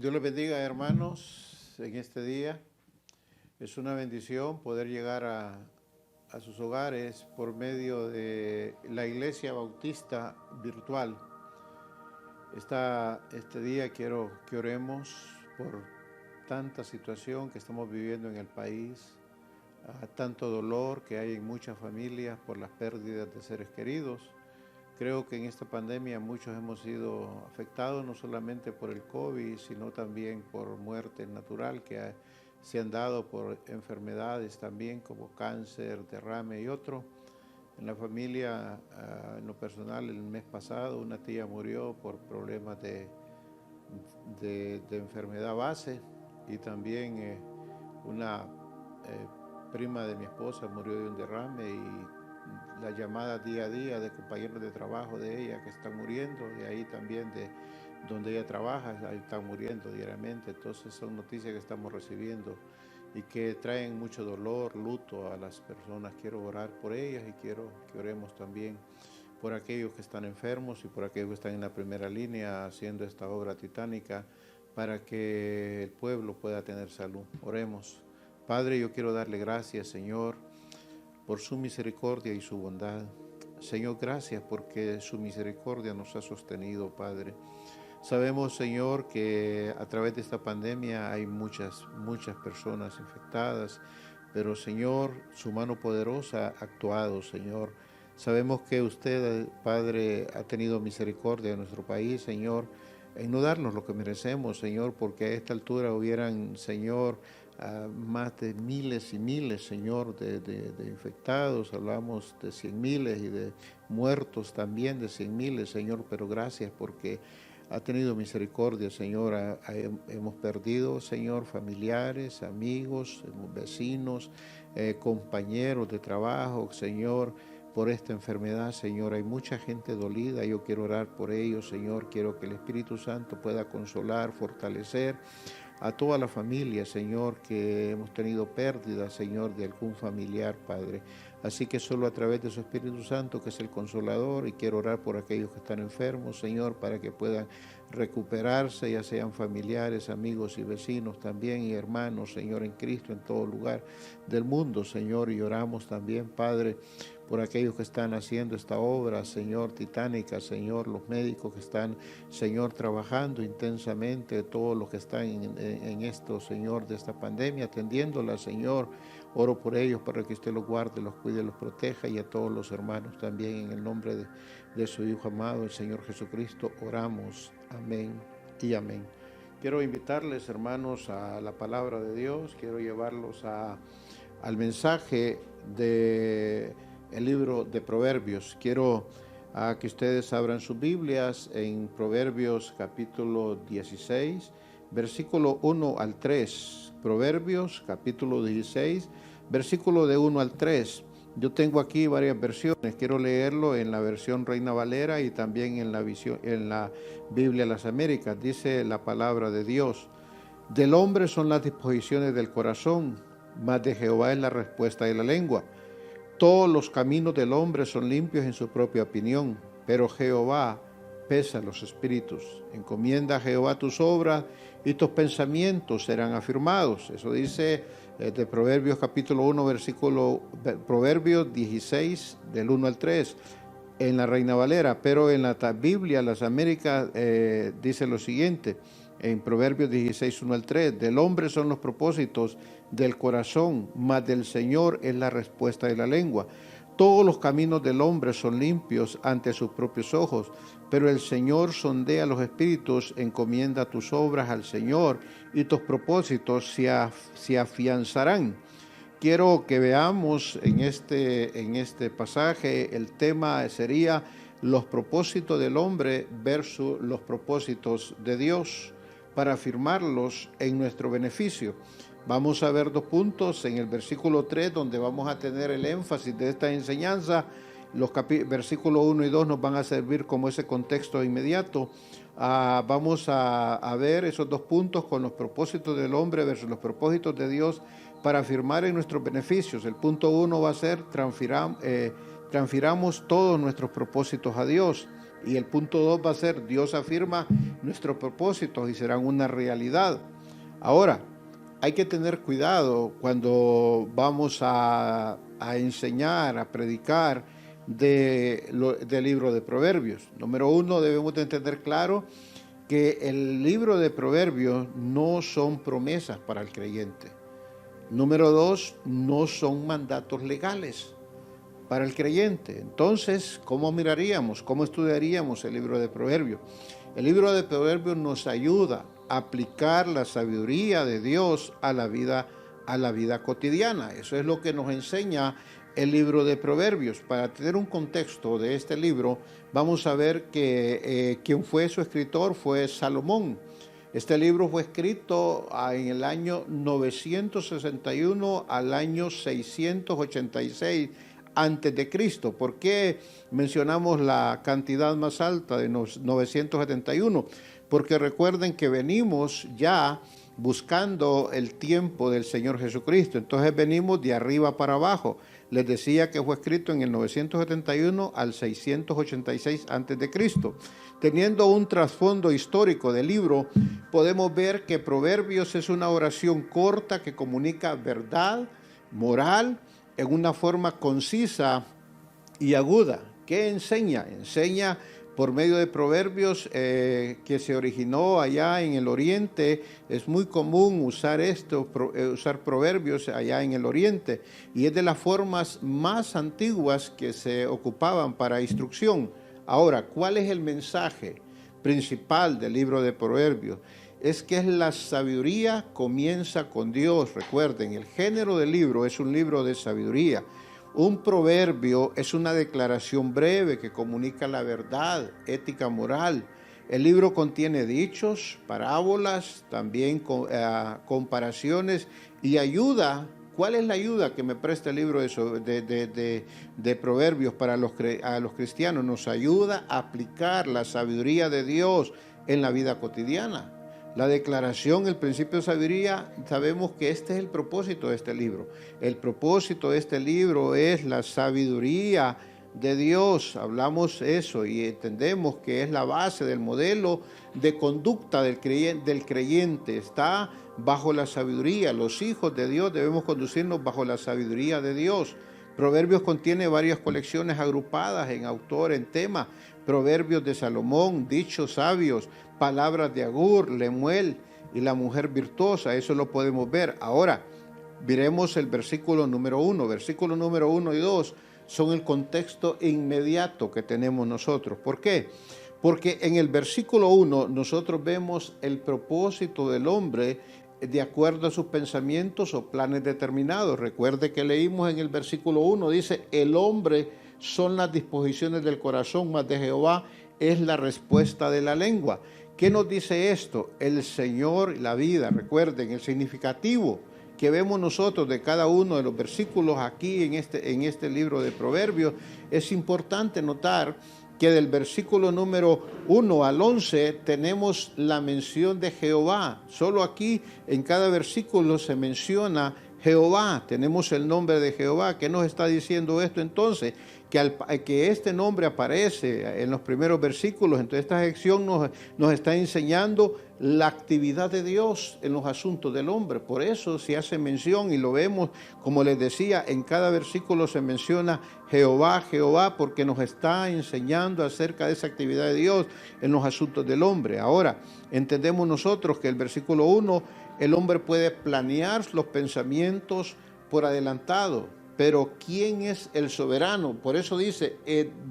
Dios les bendiga, hermanos, en este día. Es una bendición poder llegar a sus hogares por medio de la Iglesia Bautista Virtual. Este día quiero que oremos por tanta situación que estamos viviendo en el país, tanto dolor que hay en muchas familias por las pérdidas de seres queridos. Creo que en esta pandemia muchos hemos sido afectados no solamente por el COVID, sino también por muerte natural que se han dado por enfermedades también como cáncer, derrame y otro. En la familia, en lo personal, el mes pasado una tía murió por problemas de enfermedad base y también una prima de mi esposa murió de un derrame y las llamadas día a día de compañeros de trabajo de ella que están muriendo, de ahí también de donde ella trabaja, ahí están muriendo diariamente. Entonces son noticias que estamos recibiendo y que traen mucho dolor, luto a las personas. Quiero orar por ellas y quiero que oremos también por aquellos que están enfermos y por aquellos que están en la primera línea haciendo esta obra titánica para que el pueblo pueda tener salud. Oremos. Padre, yo quiero darle gracias, Señor, por su misericordia y su bondad. Señor, gracias porque su misericordia nos ha sostenido, Padre. Sabemos, Señor, que a través de esta pandemia hay muchas personas infectadas, pero, Señor, su mano poderosa ha actuado, Señor. Sabemos que usted, Padre, ha tenido misericordia de nuestro país, Señor, en no darnos lo que merecemos, Señor, porque a esta altura hubieran, Señor, más de miles y miles, Señor, de infectados. Hablamos de 100,000 y de muertos también de 100,000, Señor, pero gracias porque ha tenido misericordia, Señor. Hemos perdido, Señor, familiares, amigos, vecinos, compañeros de trabajo, Señor, por esta enfermedad, Señor. Hay mucha gente dolida, yo quiero orar por ellos, Señor. Quiero que el Espíritu Santo pueda consolar, fortalecer a toda la familia, Señor, que hemos tenido pérdida, Señor, de algún familiar, Padre. Así que solo a través de su Espíritu Santo, que es el Consolador, y quiero orar por aquellos que están enfermos, Señor, para que puedan recuperarse, ya sean familiares, amigos y vecinos también, y hermanos, Señor, en Cristo, en todo lugar del mundo, Señor. Y oramos también, Padre, por aquellos que están haciendo esta obra, Señor, titánica, Señor, los médicos que están, Señor, trabajando intensamente, todos los que están en esto, Señor, de esta pandemia, atendiéndola, Señor. Oro por ellos para que usted los guarde, los cuide, los proteja, y a todos los hermanos también, en el nombre de su Hijo amado, el Señor Jesucristo, oramos. Amén y amén. Quiero invitarles, hermanos, a la palabra de Dios. Quiero llevarlos al mensaje del libro de Proverbios. Quiero que ustedes abran sus Biblias en Proverbios capítulo 16, versículo 1 al 3. Proverbios capítulo 16, versículo de 1 al 3. Yo tengo aquí varias versiones. Quiero leerlo en la versión Reina Valera y también en la Biblia de las Américas. Dice la palabra de Dios: del hombre son las disposiciones del corazón, mas de Jehová es la respuesta de la lengua. Todos los caminos del hombre son limpios en su propia opinión, pero Jehová pesa los espíritus. Encomienda a Jehová tus obras y tus pensamientos serán afirmados. Eso dice de Proverbios capítulo 1, Proverbios 16, del 1 al 3, en la Reina Valera. Pero en la Biblia, las Américas, dice lo siguiente, en Proverbios 16, 1 al 3, del hombre son los propósitos del corazón, mas del Señor es la respuesta de la lengua. Todos los caminos del hombre son limpios ante sus propios ojos, pero el Señor sondea los espíritus. Encomienda tus obras al Señor y tus propósitos se afianzarán. Quiero que veamos en este pasaje, el tema sería los propósitos del hombre versus los propósitos de Dios, para afirmarlos en nuestro beneficio. Vamos a ver dos puntos en el versículo 3, donde vamos a tener el énfasis de esta enseñanza. Los versículos 1 y 2 nos van a servir como ese contexto inmediato. Vamos a ver esos dos puntos con los propósitos del hombre versus los propósitos de Dios para afirmar en nuestros beneficios. El punto 1 va a ser transfiramos todos nuestros propósitos a Dios. Y el punto 2 va a ser, Dios afirma nuestros propósitos y serán una realidad. Ahora, hay que tener cuidado cuando vamos a enseñar, a predicar del libro de Proverbios. Número 1, debemos de entender claro que el libro de Proverbios no son promesas para el creyente. Número 2, no son mandatos legales para el creyente. Entonces, ¿cómo miraríamos? ¿Cómo estudiaríamos el libro de Proverbios? El libro de Proverbios nos ayuda a aplicar la sabiduría de Dios a la vida cotidiana. Eso es lo que nos enseña el libro de Proverbios. Para tener un contexto de este libro, vamos a ver que quien fue su escritor fue Salomón. Este libro fue escrito en el año 961 al año 686 antes de Cristo. ¿Por qué mencionamos la cantidad más alta de 971? Porque recuerden que venimos ya buscando el tiempo del Señor Jesucristo. Entonces venimos de arriba para abajo. Les decía que fue escrito en el 971 al 686 antes de Cristo. Teniendo un trasfondo histórico del libro, podemos ver que Proverbios es una oración corta que comunica verdad, moral, en una forma concisa y aguda. ¿Qué enseña? Enseña por medio de Proverbios que se originó allá en el Oriente. Es muy común usar usar Proverbios allá en el Oriente, y es de las formas más antiguas que se ocupaban para instrucción. Ahora, ¿cuál es el mensaje principal del libro de Proverbios? Es que la sabiduría comienza con Dios. Recuerden, el género del libro es un libro de sabiduría. Un proverbio es una declaración breve que comunica la verdad, ética, moral. El libro contiene dichos, parábolas, también comparaciones y ayuda. ¿Cuál es la ayuda que me presta el libro de Proverbios para a los cristianos? Nos ayuda a aplicar la sabiduría de Dios en la vida cotidiana. La declaración, el principio de sabiduría, sabemos que este es el propósito de este libro. El propósito de este libro es la sabiduría de Dios. Hablamos eso y entendemos que es la base del modelo de conducta del creyente. Está bajo la sabiduría. Los hijos de Dios debemos conducirnos bajo la sabiduría de Dios. Proverbios contiene varias colecciones agrupadas en autor, en tema. Proverbios de Salomón, dichos sabios, palabras de Agur, Lemuel y la mujer virtuosa. Eso lo podemos ver. Ahora, veremos el versículo número 1. Versículo número 1 y 2 son el contexto inmediato que tenemos nosotros. ¿Por qué? Porque en el versículo 1 nosotros vemos el propósito del hombre de acuerdo a sus pensamientos o planes determinados. Recuerde que leímos en el versículo 1, dice, el hombre son las disposiciones del corazón, mas de Jehová es la respuesta de la lengua. ¿Qué nos dice esto? El Señor y la vida. Recuerden, el significativo que vemos nosotros de cada uno de los versículos aquí en este libro de Proverbios, es importante notar que del versículo número 1 al 11 tenemos la mención de Jehová. Solo aquí en cada versículo se menciona Jehová, tenemos el nombre de Jehová. ¿Qué nos está diciendo esto entonces? Que este nombre aparece en los primeros versículos. Entonces esta sección nos está enseñando la actividad de Dios en los asuntos del hombre. Por eso se hace mención y lo vemos, como les decía, en cada versículo se menciona Jehová, Jehová, porque nos está enseñando acerca de esa actividad de Dios en los asuntos del hombre. Ahora, entendemos nosotros que el versículo 1, el hombre puede planear los pensamientos por adelantado, pero ¿quién es el soberano? Por eso dice,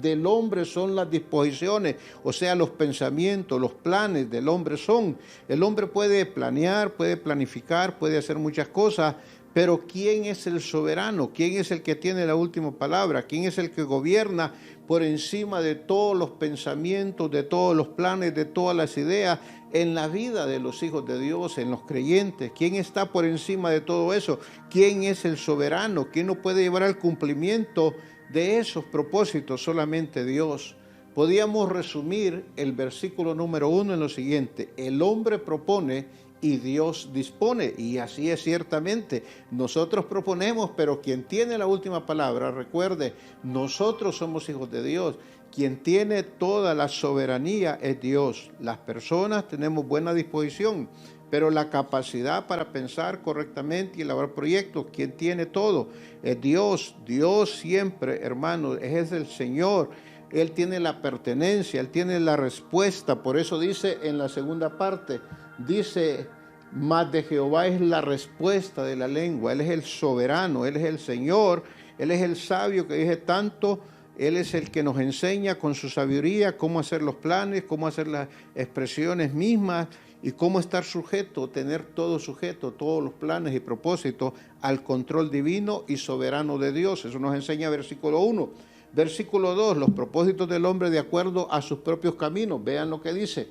del hombre son las disposiciones, o sea, los pensamientos, los planes del hombre son. El hombre puede planear, puede planificar, puede hacer muchas cosas, pero ¿quién es el soberano? ¿Quién es el que tiene la última palabra? ¿Quién es el que gobierna por encima de todos los pensamientos, de todos los planes, de todas las ideas en la vida de los hijos de Dios, en los creyentes? ¿Quién está por encima de todo eso? ¿Quién es el soberano? ¿Quién no puede llevar al cumplimiento de esos propósitos? Solamente Dios. Podíamos resumir el versículo número 1 en lo siguiente: el hombre propone y Dios dispone. Y así es ciertamente. Nosotros proponemos, pero quien tiene la última palabra, recuerde, nosotros somos hijos de Dios. Quien tiene toda la soberanía es Dios. Las personas tenemos buena disposición, pero la capacidad para pensar correctamente y elaborar proyectos, quien tiene todo es Dios. Dios siempre, hermanos, es el Señor. Él tiene la pertenencia, Él tiene la respuesta. Por eso dice en la segunda parte, dice, mas de Jehová es la respuesta de la lengua. Él es el soberano, Él es el Señor, Él es el sabio que dije tanto. Él es el que nos enseña con su sabiduría cómo hacer los planes, cómo hacer las expresiones mismas y cómo estar sujeto, tener todo sujeto, todos los planes y propósitos al control divino y soberano de Dios. Eso nos enseña versículo 1. Versículo 2, los propósitos del hombre de acuerdo a sus propios caminos. Vean lo que dice.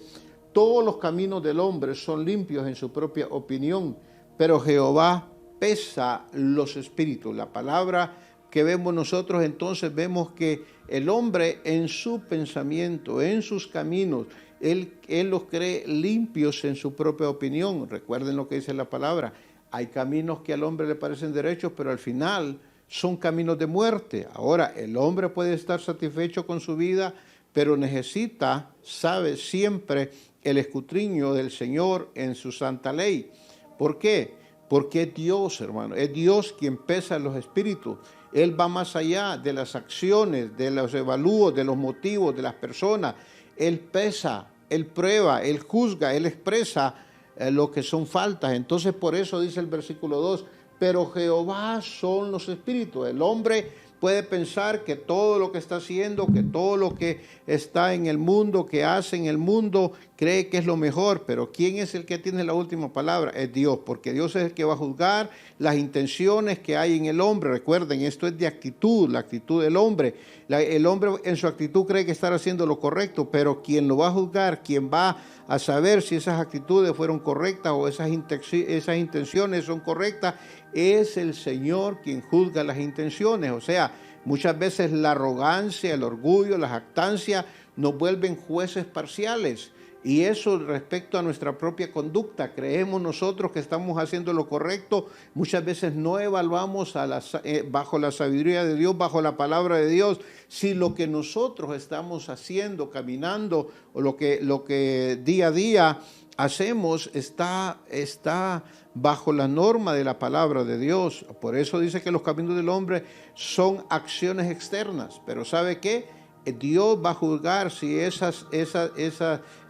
Todos los caminos del hombre son limpios en su propia opinión, pero Jehová pesa los espíritus. La palabra que vemos nosotros, entonces vemos que el hombre en su pensamiento, en sus caminos, él los cree limpios en su propia opinión. Recuerden lo que dice la palabra. Hay caminos que al hombre le parecen derechos, pero al final son caminos de muerte. Ahora, el hombre puede estar satisfecho con su vida, pero necesita, sabe, siempre el escudriño del Señor en su santa ley. ¿Por qué? Porque es Dios, hermano. Es Dios quien pesa los espíritus. Él va más allá de las acciones, de los evalúos, de los motivos de las personas. Él pesa, Él prueba, Él juzga, Él expresa lo que son faltas. Entonces por eso dice el versículo 2, pero Jehová son los espíritus. El hombre puede pensar que todo lo que está haciendo, que todo lo que está en el mundo, que hace en el mundo, cree que es lo mejor, pero ¿quién es el que tiene la última palabra? Es Dios, porque Dios es el que va a juzgar las intenciones que hay en el hombre. Recuerden, esto es de actitud, la actitud del hombre. El hombre en su actitud cree que está haciendo lo correcto, pero quien lo va a juzgar, quien va a saber si esas actitudes fueron correctas o esas intenciones son correctas, es el Señor quien juzga las intenciones. O sea, muchas veces la arrogancia, el orgullo, la jactancia nos vuelven jueces parciales. Y eso respecto a nuestra propia conducta, creemos nosotros que estamos haciendo lo correcto, muchas veces no evaluamos bajo la sabiduría de Dios, bajo la palabra de Dios, si lo que nosotros estamos haciendo, caminando, o lo que día a día hacemos está bajo la norma de la palabra de Dios. Por eso dice que los caminos del hombre son acciones externas, pero ¿sabe qué? Dios va a juzgar si esas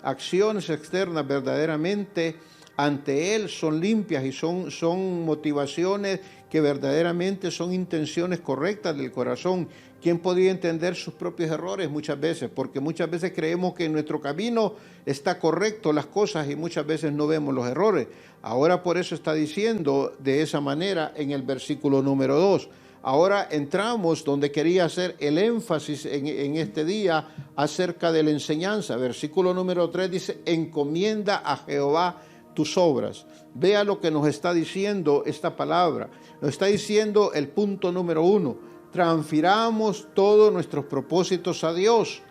acciones externas verdaderamente ante Él son limpias y son motivaciones que verdaderamente son intenciones correctas del corazón. ¿Quién podría entender sus propios errores muchas veces? Porque muchas veces creemos que en nuestro camino está correcto las cosas y muchas veces no vemos los errores. Ahora por eso está diciendo de esa manera en el versículo número 2. Ahora entramos donde quería hacer el énfasis en este día acerca de la enseñanza. Versículo número 3 dice, encomienda a Jehová tus obras. Vea lo que nos está diciendo esta palabra. Nos está diciendo el punto número 1. Transfiramos todos nuestros propósitos a Dios.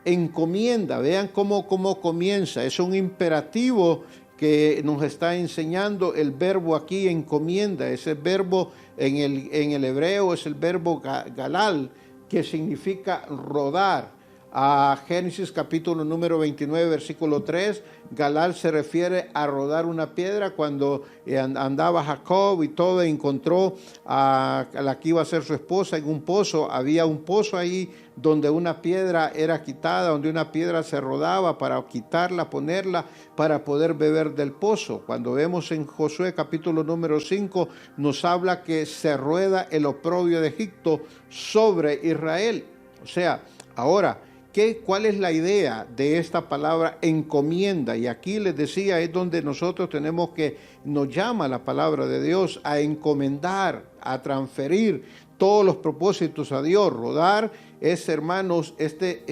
Encomienda, vean cómo comienza. Es un imperativo que nos está enseñando el verbo aquí, encomienda. Ese verbo en el hebreo es el verbo galal, que significa rodar. A Génesis capítulo número 29, versículo 3, galal se refiere a rodar una piedra. Cuando andaba Jacob y todo, encontró a la que iba a ser su esposa en un pozo. Había un pozo ahí donde una piedra era quitada, donde una piedra se rodaba para quitarla, ponerla, para poder beber del pozo. Cuando vemos en Josué capítulo número 5, nos habla que se rueda el oprobio de Egipto sobre Israel. O sea, ahora, ¿cuál es la idea de esta palabra encomienda? Y aquí les decía, es donde nosotros tenemos que, nos llama la palabra de Dios a encomendar, a transferir todos los propósitos a Dios. Rodar es, hermanos, este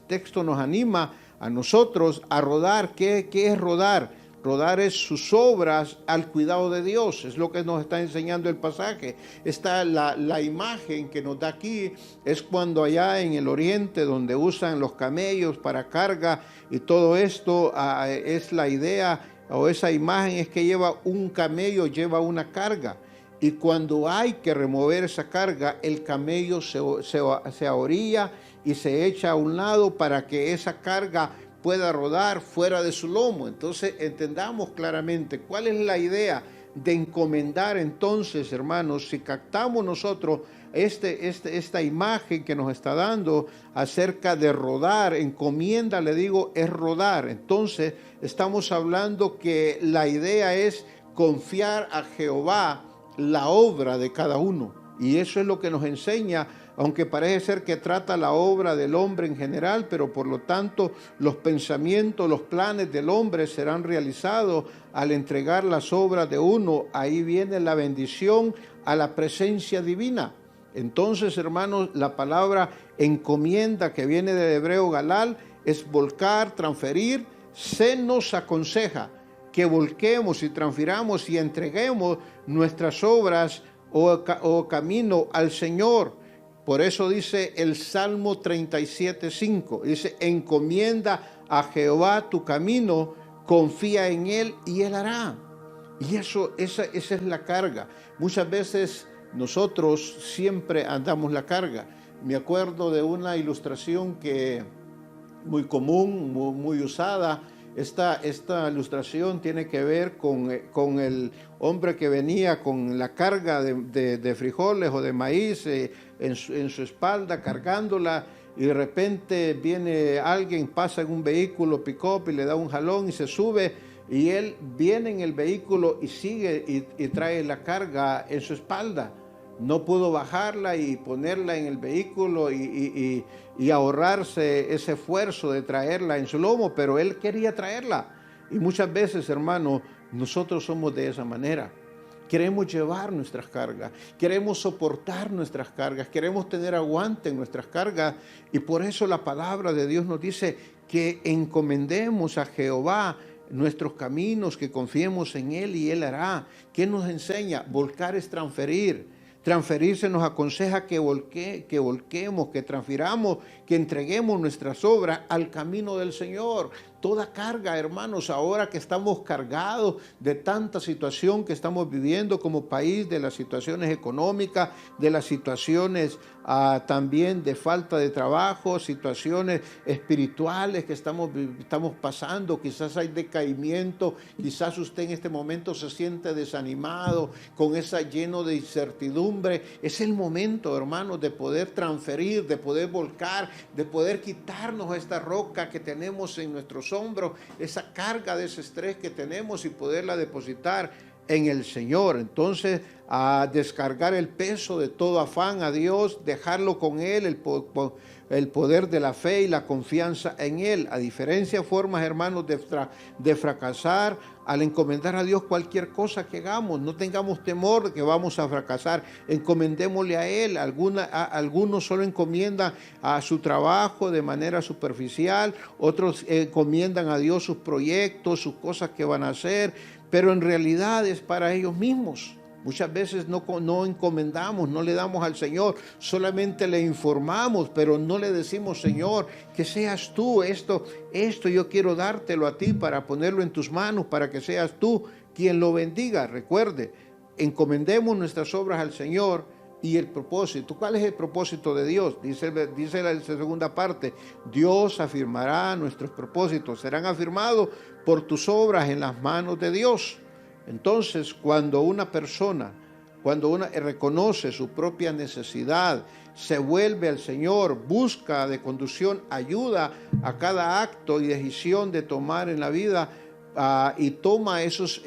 texto nos anima a nosotros a rodar. ¿Qué es rodar? Rodar es sus obras al cuidado de Dios, es lo que nos está enseñando el pasaje. Está la imagen que nos da aquí, es cuando allá en el oriente, donde usan los camellos para carga y todo esto, es la idea o esa imagen es que lleva un camello, lleva una carga. Y cuando hay que remover esa carga, el camello se ahorilla y se echa a un lado para que esa carga pueda rodar fuera de su lomo. Entonces entendamos claramente cuál es la idea de encomendar. Entonces, hermanos, si captamos nosotros esta imagen que nos está dando acerca de rodar, encomienda, le digo, es rodar. Entonces estamos hablando que la idea es confiar a Jehová la obra de cada uno, y eso es lo que nos enseña, aunque parece ser que trata la obra del hombre en general, pero por lo tanto los pensamientos, los planes del hombre serán realizados al entregar las obras de uno. Ahí viene la bendición a la presencia divina. Entonces, hermanos, la palabra encomienda, que viene del hebreo galal, es volcar, transferir. Se nos aconseja que volquemos y transfiramos y entreguemos nuestras obras o camino al Señor. Por eso dice el Salmo 37:5, dice: encomienda a Jehová tu camino, confía en Él y Él hará. Y esa es la carga. Muchas veces nosotros siempre andamos la carga. Me acuerdo de una ilustración que muy común, muy usada. Esta ilustración tiene que ver con el hombre que venía con la carga de frijoles o de maíz en su espalda, cargándola, y de repente viene alguien, pasa en un vehículo pick-up y le da un jalón y se sube, y él viene en el vehículo y sigue y trae la carga en su espalda. No pudo bajarla y ponerla en el vehículo y ahorrarse ese esfuerzo de traerla en su lomo, pero él quería traerla. Y muchas veces, hermanos, nosotros somos de esa manera. Queremos llevar nuestras cargas, queremos soportar nuestras cargas, queremos tener aguante en nuestras cargas, y por eso la palabra de Dios nos dice que encomendemos a Jehová nuestros caminos, que confiemos en Él y Él hará. ¿Qué nos enseña? Volcar es transferir. Transferirse nos aconseja que volquemos, que transfiramos, que entreguemos nuestras obras al camino del Señor. Toda carga, hermanos, ahora que estamos cargados de tanta situación que estamos viviendo como país, de las situaciones económicas, de las situaciones también de falta de trabajo, situaciones espirituales que estamos pasando, quizás hay decaimiento, quizás usted en este momento se siente desanimado, con esa lleno de incertidumbre. Es el momento, hermanos, de poder transferir, de poder volcar, de poder quitarnos esta roca que tenemos en nuestros hombros, esa carga de ese estrés que tenemos, y poderla depositar en el Señor. Entonces, a descargar el peso de todo afán a Dios, dejarlo con Él, el poder de la fe y la confianza en Él. A diferencia de formas, hermanos, de fracasar, al encomendar a Dios cualquier cosa que hagamos, no tengamos temor de que vamos a fracasar, encomendémosle a Él. Algunos solo encomiendan a su trabajo de manera superficial, otros encomiendan a Dios sus proyectos, sus cosas que van a hacer, pero en realidad es para ellos mismos. Muchas veces no encomendamos, no le damos al Señor, solamente le informamos, pero no le decimos: Señor, que seas tú, esto yo quiero dártelo a ti para ponerlo en tus manos, para que seas tú quien lo bendiga. Recuerde, encomendemos nuestras obras al Señor. Y el propósito, ¿cuál es el propósito de Dios? Dice la segunda parte: Dios afirmará nuestros propósitos, serán afirmados por tus obras en las manos de Dios. Entonces, cuando una persona reconoce su propia necesidad, se vuelve al Señor, busca de conducción, ayuda a cada acto y decisión de tomar en la vida, y toma esos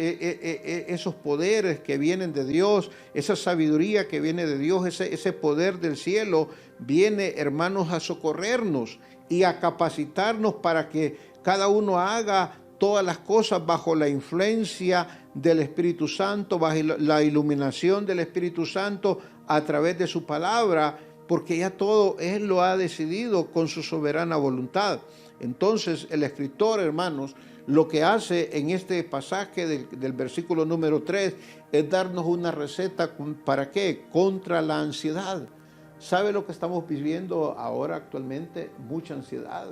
poderes que vienen de Dios, esa sabiduría que viene de Dios, ese poder del cielo, viene, hermanos, a socorrernos y a capacitarnos para que cada uno haga todas las cosas bajo la influencia del Espíritu Santo, bajo la iluminación del Espíritu Santo a través de su palabra, porque ya todo Él lo ha decidido con su soberana voluntad. Entonces el escritor, hermanos, lo que hace en este pasaje del versículo número 3 es darnos una receta. ¿Para qué? Contra la ansiedad. ¿Sabe lo que estamos viviendo ahora actualmente? Mucha ansiedad.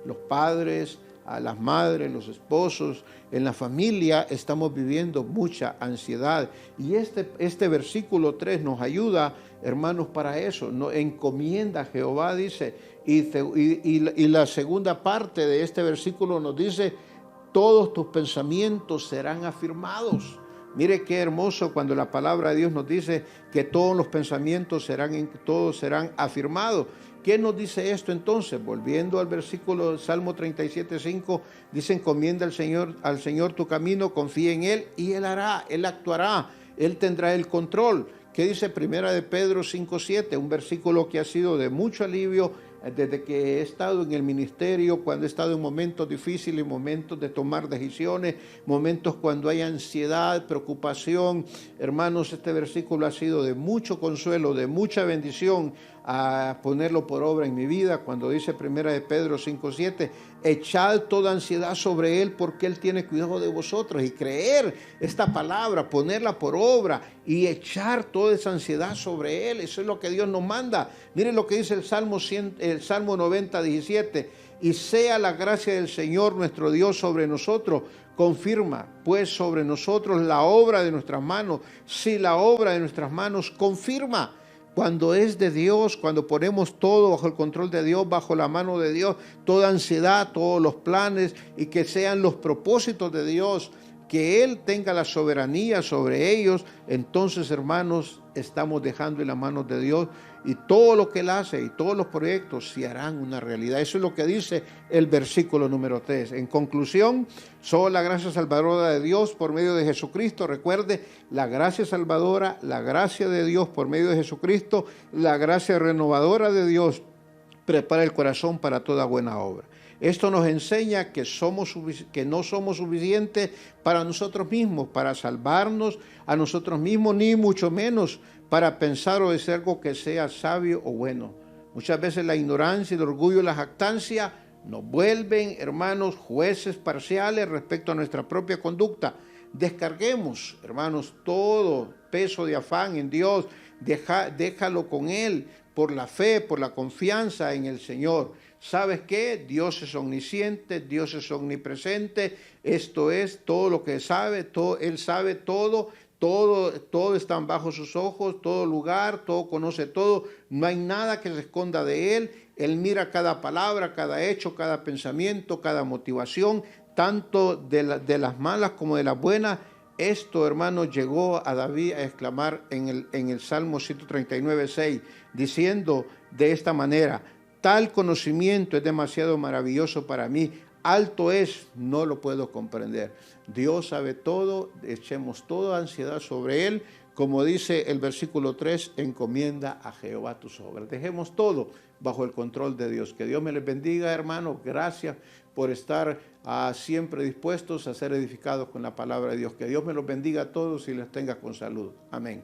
Los padres, a las madres, los esposos, en la familia estamos viviendo mucha ansiedad. Y este versículo 3 nos ayuda, hermanos, para eso. No, encomienda a Jehová, dice, y la segunda parte de este versículo nos dice, todos tus pensamientos serán afirmados. Mire qué hermoso cuando la palabra de Dios nos dice que todos los pensamientos todos serán afirmados. ¿Qué nos dice esto entonces? Volviendo al versículo Salmo 37:5, dice, encomienda al Señor tu camino, confía en Él y Él hará, Él actuará, Él tendrá el control. ¿Qué dice Primera de Pedro 5:7? Un versículo que ha sido de mucho alivio desde que he estado en el ministerio, cuando he estado en momentos difíciles, momentos de tomar decisiones, momentos cuando hay ansiedad, preocupación. Hermanos, este versículo ha sido de mucho consuelo, de mucha bendición, a ponerlo por obra en mi vida. Cuando dice Primera de Pedro 5:7, echad toda ansiedad sobre Él porque Él tiene cuidado de vosotros. Y creer esta palabra, ponerla por obra y echar toda esa ansiedad sobre Él, eso es lo que Dios nos manda. Miren lo que dice el Salmo 90:17, y sea la gracia del Señor nuestro Dios sobre nosotros, confirma pues sobre nosotros la obra de nuestras manos. Si la obra de nuestras manos confirma, cuando es de Dios, cuando ponemos todo bajo el control de Dios, bajo la mano de Dios, toda ansiedad, todos los planes, y que sean los propósitos de Dios, que Él tenga la soberanía sobre ellos, entonces, hermanos, estamos dejando en las manos de Dios, y todo lo que Él hace y todos los proyectos se harán una realidad. Eso es lo que dice el versículo número 3. En conclusión, solo la gracia salvadora de Dios por medio de Jesucristo. Recuerde, la gracia salvadora, la gracia de Dios por medio de Jesucristo, la gracia renovadora de Dios prepara el corazón para toda buena obra. Esto nos enseña que no somos suficientes para nosotros mismos, para salvarnos a nosotros mismos, ni mucho menos para pensar o decir algo que sea sabio o bueno. Muchas veces la ignorancia, el orgullo y la jactancia nos vuelven, hermanos, jueces parciales respecto a nuestra propia conducta. Descarguemos, hermanos, todo peso de afán en Dios, déjalo con Él, por la fe, por la confianza en el Señor. ¿Sabes qué? Dios es omnisciente, Dios es omnipresente, esto es todo lo que sabe, Él sabe todo está bajo sus ojos, todo lugar, todo conoce todo, no hay nada que se esconda de Él. Él mira cada palabra, cada hecho, cada pensamiento, cada motivación, tanto de las malas como de las buenas. Esto, hermanos, llegó a David a exclamar en el Salmo 139:6, diciendo de esta manera, tal conocimiento es demasiado maravilloso para mí, alto es, no lo puedo comprender. Dios sabe todo, echemos toda ansiedad sobre Él. Como dice el versículo 3, encomienda a Jehová tus obras. Dejemos todo bajo el control de Dios. Que Dios me les bendiga, hermanos. Gracias por estar siempre dispuestos a ser edificados con la palabra de Dios. Que Dios me los bendiga a todos y les tenga con salud. Amén.